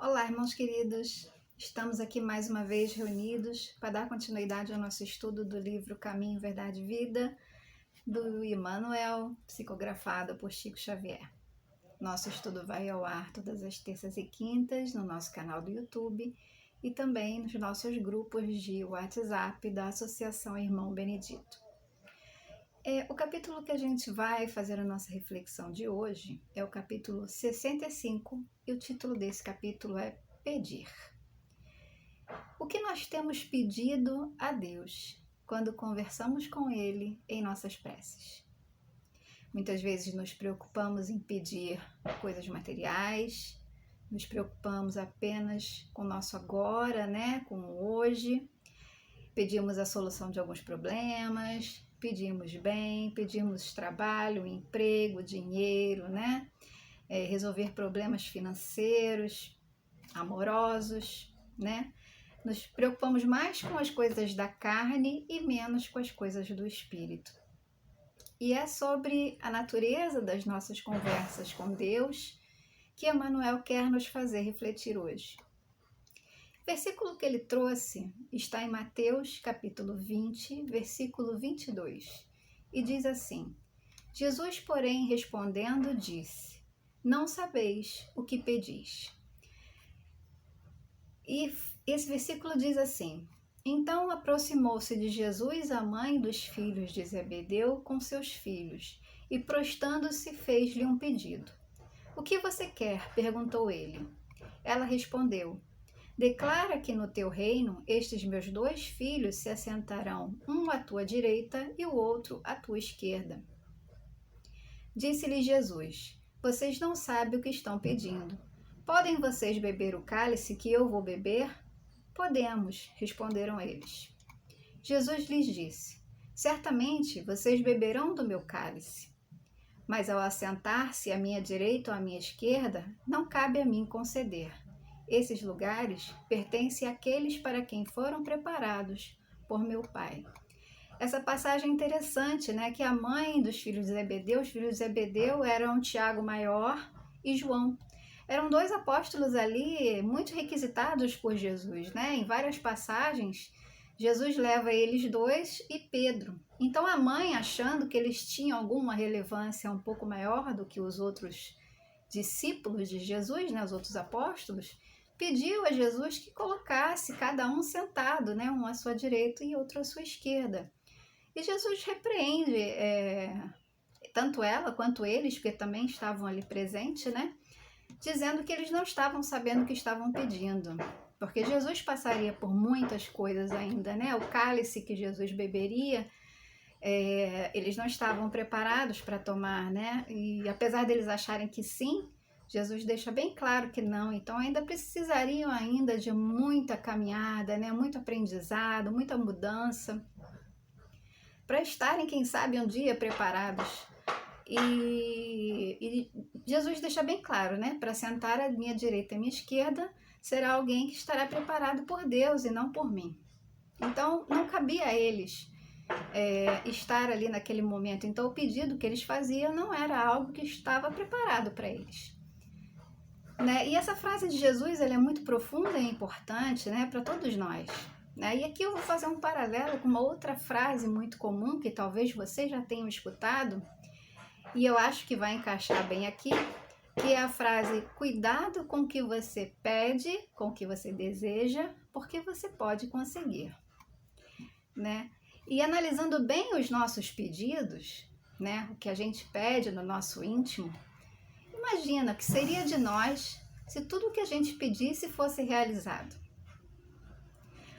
Olá, irmãos queridos. Estamos aqui mais uma vez reunidos para dar continuidade ao nosso estudo do livro Caminho, Verdade e Vida, do Emmanuel, psicografado por Chico Xavier. Nosso estudo vai ao ar todas as terças e quintas no nosso canal do YouTube e também nos nossos grupos de WhatsApp da Associação Irmão Benedito. O capítulo que a gente vai fazer a nossa reflexão de hoje é o capítulo 65 e o título desse capítulo é Pedir. O que nós temos pedido a Deus quando conversamos com Ele em nossas preces? Muitas vezes nos preocupamos em pedir coisas materiais, nos preocupamos apenas com o nosso agora, com o hoje, pedimos a solução de alguns problemas, pedimos bem, pedimos trabalho, emprego, dinheiro, resolver problemas financeiros, amorosos, Nos preocupamos mais com as coisas da carne e menos com as coisas do espírito. E é sobre a natureza das nossas conversas com Deus que Emmanuel quer nos fazer refletir hoje. O versículo que ele trouxe está em Mateus, capítulo 20, versículo 22, e diz assim: Jesus, porém, respondendo, disse: Não sabeis o que pedis. E esse versículo diz assim: Então aproximou-se de Jesus a mãe dos filhos de Zebedeu com seus filhos, e prostando-se fez-lhe um pedido. O que você quer? Perguntou ele. Ela respondeu: Declara que no teu reino estes meus 2 filhos se assentarão, um à tua direita e o outro à tua esquerda. Disse-lhe Jesus: Vocês não sabem o que estão pedindo. Podem vocês beber o cálice que eu vou beber? Podemos, responderam eles. Jesus lhes disse: Certamente vocês beberão do meu cálice. Mas ao assentar-se à minha direita ou à minha esquerda, não cabe a mim conceder. Esses lugares pertencem àqueles para quem foram preparados por meu Pai. Essa passagem é interessante, que a mãe dos filhos de Zebedeu, os filhos de Zebedeu eram Tiago maior e João. Eram 2 apóstolos ali muito requisitados por Jesus, Em várias passagens, Jesus leva eles 2 e Pedro. Então a mãe, achando que eles tinham alguma relevância um pouco maior do que os outros discípulos de Jesus, os outros apóstolos, pediu a Jesus que colocasse cada um sentado, um à sua direita e outro à sua esquerda. E Jesus repreende tanto ela quanto eles, porque também estavam ali presentes, dizendo que eles não estavam sabendo o que estavam pedindo, porque Jesus passaria por muitas coisas ainda, O cálice que Jesus beberia, eles não estavam preparados para tomar, E apesar deles acharem que sim, Jesus deixa bem claro que não, então ainda precisariam ainda de muita caminhada, muito aprendizado, muita mudança, para estarem, quem sabe, um dia preparados. E Jesus deixa bem claro, para sentar à minha direita e à minha esquerda, será alguém que estará preparado por Deus e não por mim. Então, não cabia a eles estar ali naquele momento. Então, o pedido que eles faziam não era algo que estava preparado para eles. E essa frase de Jesus ela é muito profunda e importante, para todos nós. E aqui eu vou fazer um paralelo com uma outra frase muito comum, que talvez vocês já tenham escutado, e eu acho que vai encaixar bem aqui, que é a frase: cuidado com o que você pede, com o que você deseja, porque você pode conseguir. E analisando bem os nossos pedidos, o que a gente pede no nosso íntimo, imagina o que seria de nós se tudo o que a gente pedisse fosse realizado.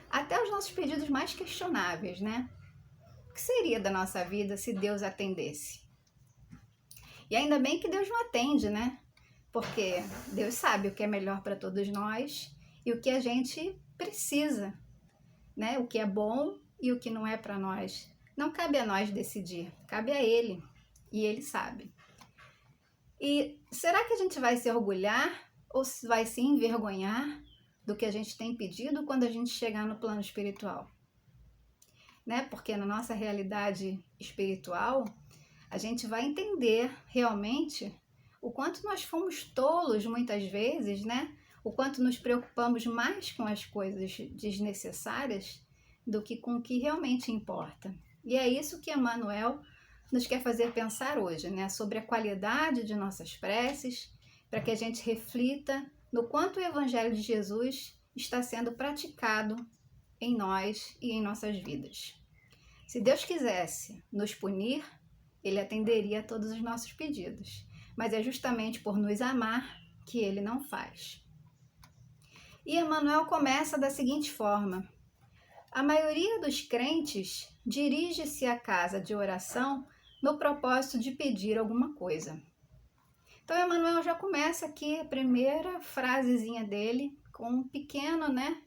Até os nossos pedidos mais questionáveis, O que seria da nossa vida se Deus atendesse? E ainda bem que Deus não atende, Porque Deus sabe o que é melhor para todos nós e o que a gente precisa, O que é bom e o que não é para nós. Não cabe a nós decidir, cabe a Ele, e Ele sabe. E será que a gente vai se orgulhar ou vai se envergonhar do que a gente tem pedido quando a gente chegar no plano espiritual? Porque na nossa realidade espiritual, a gente vai entender realmente o quanto nós fomos tolos muitas vezes, o quanto nos preocupamos mais com as coisas desnecessárias do que com o que realmente importa. E é isso que Emmanuel nos quer fazer pensar hoje, né? Sobre a qualidade de nossas preces, para que a gente reflita no quanto o Evangelho de Jesus está sendo praticado em nós e em nossas vidas. Se Deus quisesse nos punir, Ele atenderia a todos os nossos pedidos, mas é justamente por nos amar que Ele não faz. E Emmanuel começa da seguinte forma: a maioria dos crentes dirige-se à casa de oração no propósito de pedir alguma coisa. Então, Emmanuel já começa aqui a primeira frasezinha dele com um pequeno, né,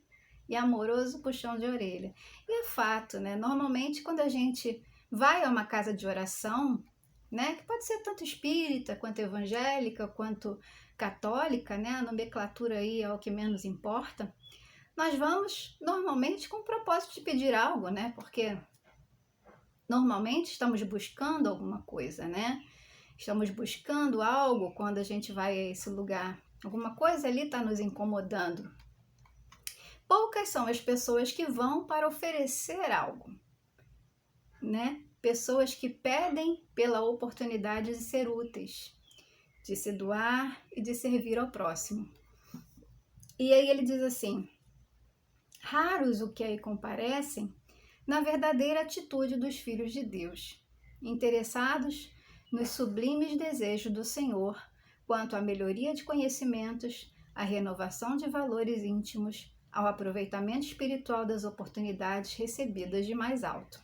e amoroso puxão de orelha. E é fato, né? Normalmente, quando a gente vai a uma casa de oração, né, que pode ser tanto espírita, quanto evangélica, quanto católica, né, a nomenclatura aí é o que menos importa, nós vamos normalmente com o propósito de pedir algo, né, porque normalmente estamos buscando alguma coisa, né, estamos buscando algo quando a gente vai a esse lugar, alguma coisa ali está nos incomodando. Poucas são as pessoas que vão para oferecer algo, né? Pessoas que pedem pela oportunidade de ser úteis, de se doar e de servir ao próximo. E aí ele diz assim: raros o que aí comparecem na verdadeira atitude dos filhos de Deus, interessados nos sublimes desejos do Senhor quanto à melhoria de conhecimentos, à renovação de valores íntimos, ao aproveitamento espiritual das oportunidades recebidas de mais alto.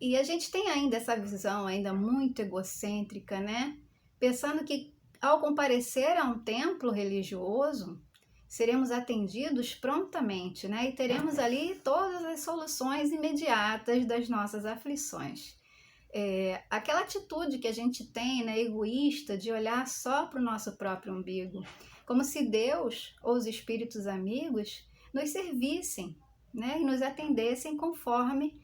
E a gente tem ainda essa visão ainda muito egocêntrica, né? Pensando que ao comparecer a um templo religioso, seremos atendidos prontamente, né? E teremos ali todas as soluções imediatas das nossas aflições. Aquela atitude que a gente tem, né, egoísta, de olhar só para o nosso próprio umbigo, como se Deus ou os espíritos amigos nos servissem, né, e nos atendessem conforme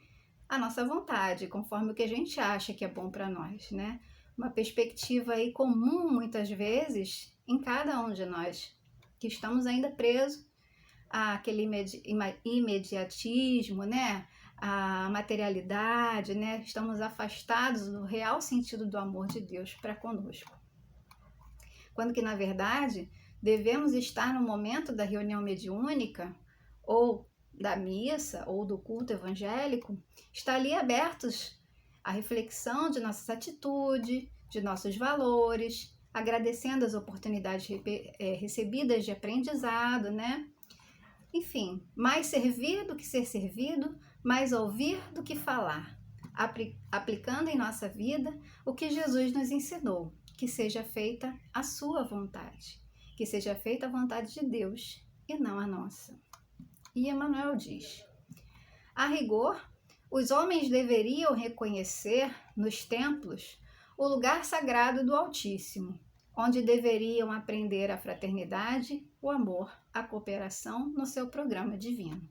a nossa vontade, conforme o que a gente acha que é bom para nós, né? Uma perspectiva aí comum, muitas vezes, em cada um de nós, que estamos ainda presos àquele imediatismo, né? A materialidade, né? Estamos afastados do real sentido do amor de Deus para conosco. Quando que, na verdade, devemos estar no momento da reunião mediúnica ou da missa ou do culto evangélico, estar ali abertos à reflexão de nossas atitudes, de nossos valores, agradecendo as oportunidades recebidas de aprendizado, né? Enfim, mais servir do que ser servido, mais ouvir do que falar, aplicando em nossa vida o que Jesus nos ensinou, que seja feita a sua vontade, que seja feita a vontade de Deus e não a nossa. E Emmanuel diz: a rigor, os homens deveriam reconhecer nos templos o lugar sagrado do Altíssimo, onde deveriam aprender a fraternidade, o amor, a cooperação no seu programa divino.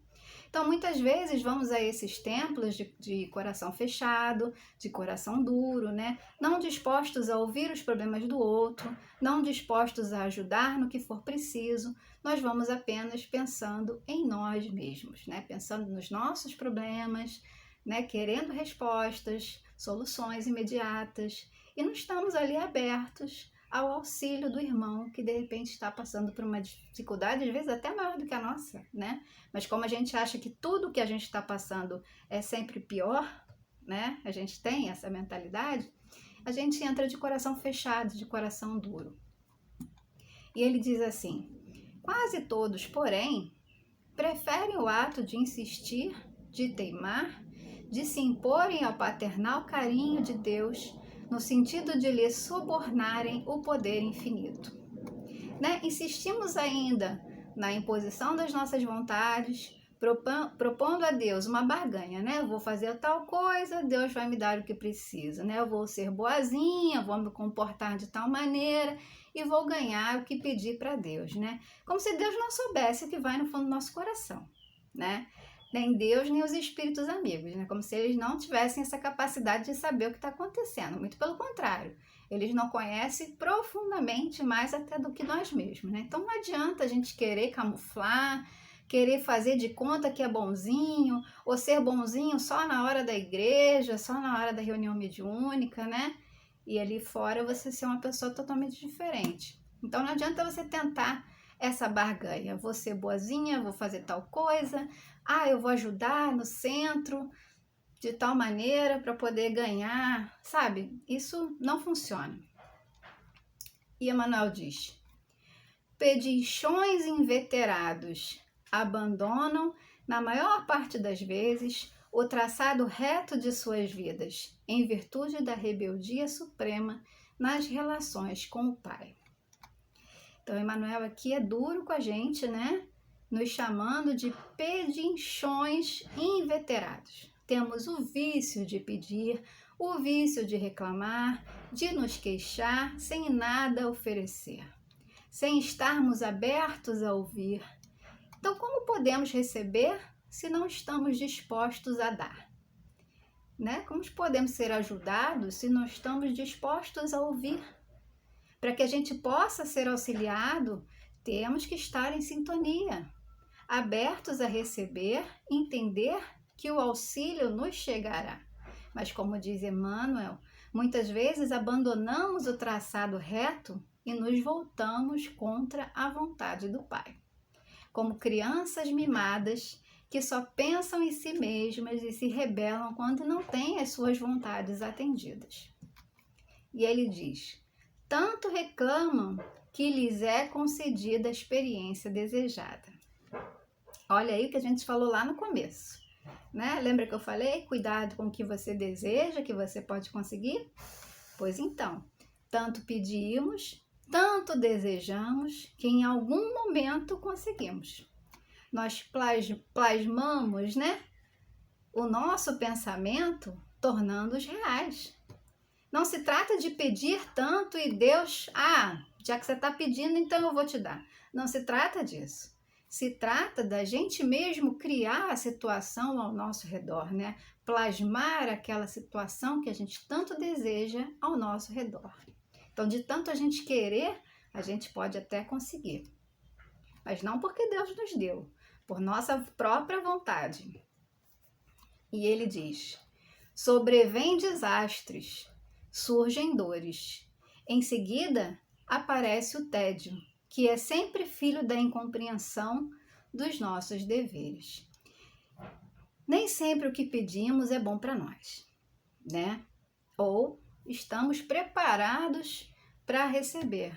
Então, muitas vezes vamos a esses templos de coração fechado, de coração duro, né? Não dispostos a ouvir os problemas do outro, não dispostos a ajudar no que for preciso. Nós vamos apenas pensando em nós mesmos, né? Pensando nos nossos problemas, né? Querendo respostas, soluções imediatas, e não estamos ali abertos ao auxílio do irmão que de repente está passando por uma dificuldade, às vezes até maior do que a nossa, né? Mas como a gente acha que tudo que a gente está passando é sempre pior, né? A gente tem essa mentalidade, a gente entra de coração fechado, de coração duro. E ele diz assim: quase todos, porém, preferem o ato de insistir, de teimar, de se imporem ao paternal carinho de Deus, no sentido de lhe subornarem o poder infinito. Né? Insistimos ainda na imposição das nossas vontades, propondo a Deus uma barganha, né? Eu vou fazer tal coisa, Deus vai me dar o que precisa, né? Eu vou ser boazinha, vou me comportar de tal maneira e vou ganhar o que pedir para Deus, né? Como se Deus não soubesse o que vai no fundo do nosso coração, né? Nem Deus, nem os espíritos amigos, né? Como se eles não tivessem essa capacidade de saber o que está acontecendo. Muito pelo contrário, Eles não conhecem profundamente mais até do que nós mesmos, né? Então não adianta a gente querer camuflar, querer fazer de conta que é bonzinho, ou ser bonzinho só na hora da igreja, só na hora da reunião mediúnica, né? E ali fora você ser uma pessoa totalmente diferente. Então não adianta você tentar essa barganha. Vou ser boazinha, vou fazer tal coisa, eu vou ajudar no centro de tal maneira para poder ganhar, sabe? Isso não funciona. E Emmanuel diz: pedichões inveterados abandonam, na maior parte das vezes, o traçado reto de suas vidas, em virtude da rebeldia suprema nas relações com o Pai. Então, Emmanuel aqui é duro com a gente, né? Nos chamando de pedinchões inveterados. Temos o vício de pedir, o vício de reclamar, de nos queixar sem nada oferecer, sem estarmos abertos a ouvir. Então, como podemos receber se não estamos dispostos a dar? Né? Como podemos ser ajudados se não estamos dispostos a ouvir? Para que a gente possa ser auxiliado, temos que estar em sintonia, abertos a receber, entender que o auxílio nos chegará. Mas como diz Emmanuel, muitas vezes abandonamos o traçado reto e nos voltamos contra a vontade do Pai. Como crianças mimadas que só pensam em si mesmas e se rebelam quando não têm as suas vontades atendidas. E ele diz: tanto reclamam que lhes é concedida a experiência desejada. Olha aí o que a gente falou lá no começo, né? Lembra que eu falei? Cuidado com o que você deseja, que você pode conseguir? Pois então, tanto pedimos, tanto desejamos, que em algum momento conseguimos. Nós plasmamos, né, o nosso pensamento, tornando-os reais. Não se trata de pedir tanto e Deus, já que você está pedindo, então eu vou te dar. Não se trata disso. Se trata da gente mesmo criar a situação ao nosso redor, né? Plasmar aquela situação que a gente tanto deseja ao nosso redor. Então, de tanto a gente querer, a gente pode até conseguir. Mas não porque Deus nos deu, por nossa própria vontade. E ele diz: sobrevêm desastres, surgem dores. Em seguida, aparece o tédio, que é sempre filho da incompreensão dos nossos deveres. Nem sempre o que pedimos é bom para nós, né? Ou estamos preparados para receber.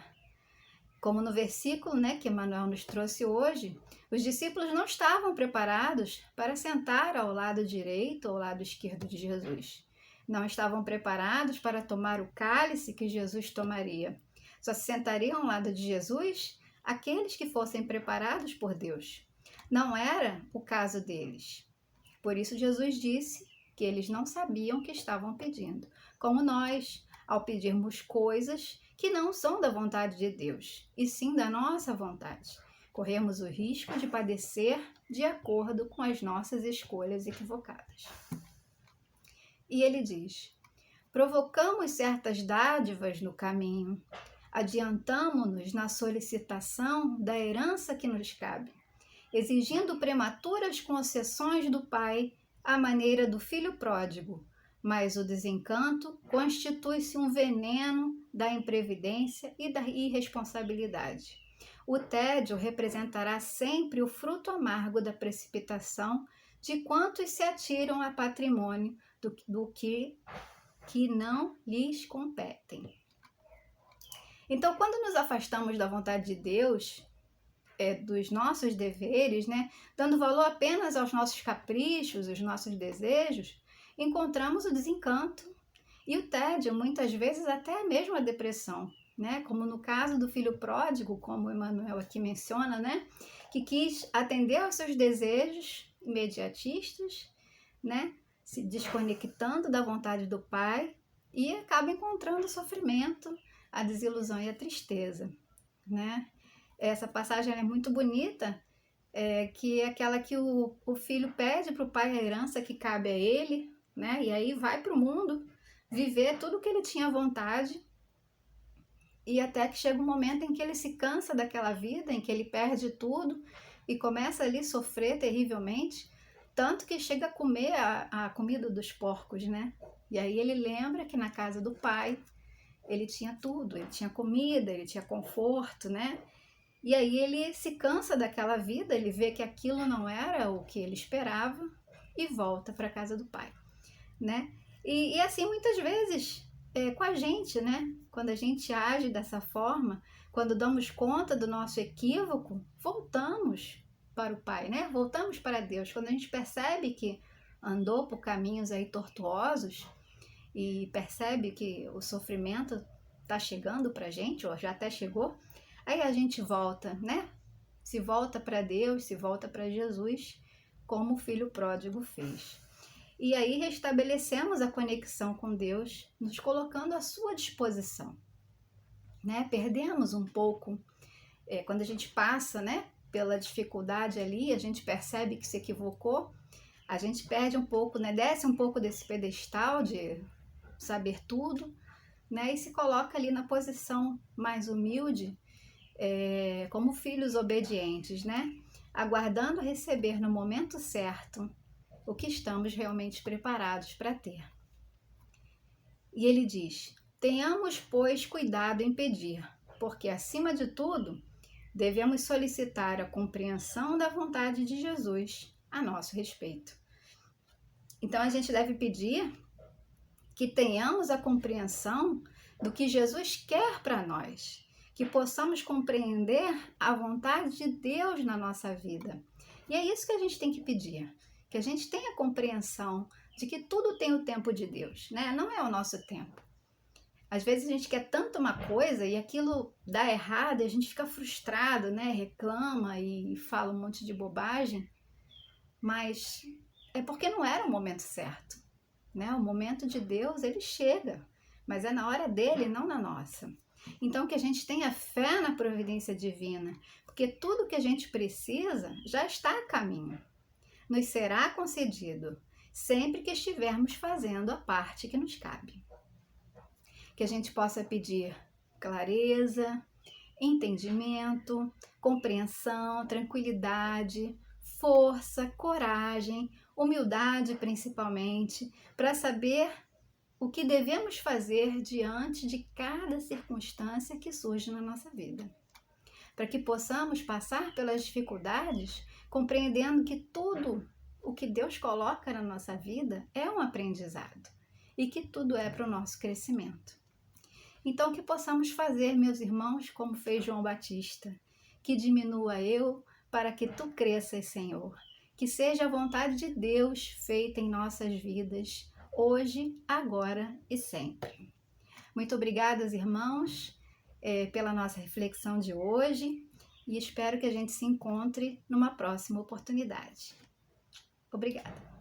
Como no versículo, né, que Emmanuel nos trouxe hoje, os discípulos não estavam preparados para sentar ao lado direito ou ao lado esquerdo de Jesus. Não estavam preparados para tomar o cálice que Jesus tomaria. Só se sentariam ao lado de Jesus aqueles que fossem preparados por Deus. Não era o caso deles. Por isso Jesus disse que eles não sabiam o que estavam pedindo, como nós, ao pedirmos coisas que não são da vontade de Deus, e sim da nossa vontade. Corremos o risco de padecer de acordo com as nossas escolhas equivocadas. E ele diz: provocamos certas dádivas no caminho, adiantamo-nos na solicitação da herança que nos cabe, exigindo prematuras concessões do Pai à maneira do filho pródigo, mas o desencanto constitui-se um veneno da imprevidência e da irresponsabilidade. O tédio representará sempre o fruto amargo da precipitação de quantos se atiram a patrimônio do que não lhes competem. Então, quando nos afastamos da vontade de Deus, dos nossos deveres, né, dando valor apenas aos nossos caprichos, os nossos desejos, encontramos o desencanto e o tédio, muitas vezes até mesmo a depressão, né? Como no caso do filho pródigo, como Emmanuel aqui menciona, né? Que quis atender aos seus desejos imediatistas, né? Se desconectando da vontade do Pai e acaba encontrando o sofrimento, a desilusão e a tristeza, né? Essa passagem é muito bonita, que é aquela que o filho pede para o pai a herança que cabe a ele, né? E aí vai para o mundo viver tudo o que ele tinha vontade, e até que chega um momento em que ele se cansa daquela vida, em que ele perde tudo e começa ali a sofrer terrivelmente, tanto que chega a comer a comida dos porcos, né? E aí ele lembra que na casa do pai ele tinha tudo, ele tinha comida, ele tinha conforto, né? E aí ele se cansa daquela vida, ele vê que aquilo não era o que ele esperava e volta para a casa do pai, né? E assim muitas vezes com a gente, né? Quando a gente age dessa forma, quando damos conta do nosso equívoco, voltamos para o Pai, né? Voltamos para Deus. Quando a gente percebe que andou por caminhos aí tortuosos e percebe que o sofrimento está chegando para a gente, ou já até chegou, aí a gente volta, né? Se volta para Deus, se volta para Jesus, como o filho pródigo fez. E aí restabelecemos a conexão com Deus, nos colocando à sua disposição, né? Perdemos um pouco, quando a gente passa, né, pela dificuldade ali, a gente percebe que se equivocou, a gente perde um pouco, né? Desce um pouco desse pedestal de saber tudo, né? E se coloca ali na posição mais humilde, como filhos obedientes, né? Aguardando receber no momento certo o que estamos realmente preparados para ter. E ele diz: tenhamos, pois, cuidado em pedir, porque, acima de tudo, devemos solicitar a compreensão da vontade de Jesus a nosso respeito. Então, a gente deve pedir que tenhamos a compreensão do que Jesus quer para nós, que possamos compreender a vontade de Deus na nossa vida. E é isso que a gente tem que pedir, que a gente tenha compreensão de que tudo tem o tempo de Deus, né? Não é o nosso tempo. Às vezes a gente quer tanto uma coisa e aquilo dá errado e a gente fica frustrado, né? Reclama e fala um monte de bobagem, mas é porque não era o momento certo, né? O momento de Deus, ele chega, mas é na hora dele, não na nossa. Então, que a gente tenha fé na providência divina, porque tudo que a gente precisa já está a caminho. Nos será concedido, sempre que estivermos fazendo a parte que nos cabe. Que a gente possa pedir clareza, entendimento, compreensão, tranquilidade, força, coragem, humildade principalmente, para saber o que devemos fazer diante de cada circunstância que surge na nossa vida. Para que possamos passar pelas dificuldades compreendendo que tudo o que Deus coloca na nossa vida é um aprendizado e que tudo é para o nosso crescimento. Então, que possamos fazer, meus irmãos, como fez João Batista, que diminua eu para que tu cresças, Senhor. Que seja a vontade de Deus feita em nossas vidas, hoje, agora e sempre. Muito obrigada, irmãos, pela nossa reflexão de hoje e espero que a gente se encontre numa próxima oportunidade. Obrigada.